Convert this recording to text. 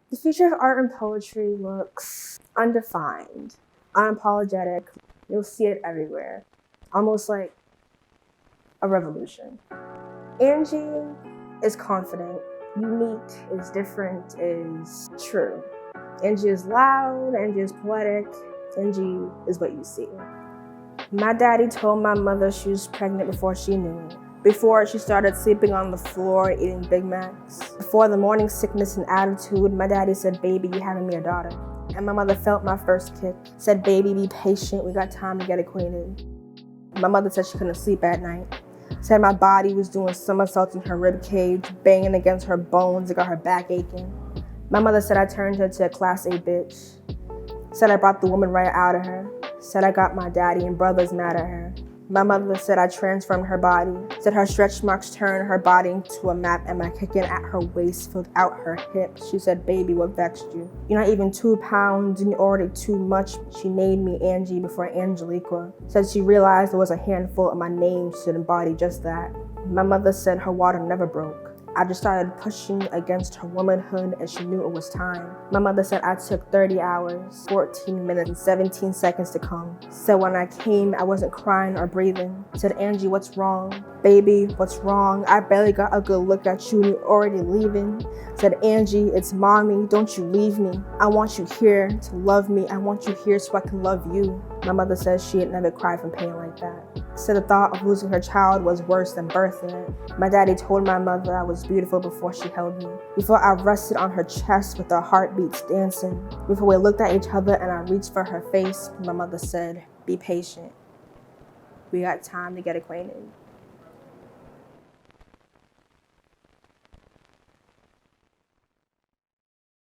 The future of art and poetry looks undefined, unapologetic. You'll see it everywhere, almost like a revolution. Angie is confident, unique, is different, is true. Angie is loud, Angie is poetic, Angie is what you see. My daddy told my mother she was pregnant before she knew it. Before she started sleeping on the floor eating Big Macs. Before the morning sickness and attitude, my daddy said, baby, you having me a daughter. And my mother felt my first kick. Said, baby, be patient, we got time to get acquainted. My mother said she couldn't sleep at night. Said my body was doing somersaults in her rib cage, banging against her bones, it got her back aching. My mother said I turned her into a Class A bitch. Said I brought the woman right out of her. Said I got my daddy and brothers mad at her. My mother said I transformed her body. Said her stretch marks turned her body into a map and my kicking at her waist filled out her hips. She said, baby, what vexed you? You're not even 2 pounds and you're already too much. She named me Angie before Anjalequa. Said she realized there was a handful of my name should embody just that. My mother said her water never broke. I just started pushing against her womanhood and she knew it was time. My mother said I took 30 hours, 14 minutes, and 17 seconds to come. Said when I came, I wasn't crying or breathing. Said, Angie, what's wrong? Baby, what's wrong? I barely got a good look at you and you're already leaving. Said, Angie, it's mommy, don't you leave me. I want you here to love me. I want you here so I can love you. My mother said she had never cried from pain like that. Said the thought of losing her child was worse than birthing it. My daddy told my mother I was beautiful before she held me. Before I rested on her chest with our heartbeats dancing. Before we looked at each other and I reached for her face, my mother said, be patient. We got time to get acquainted.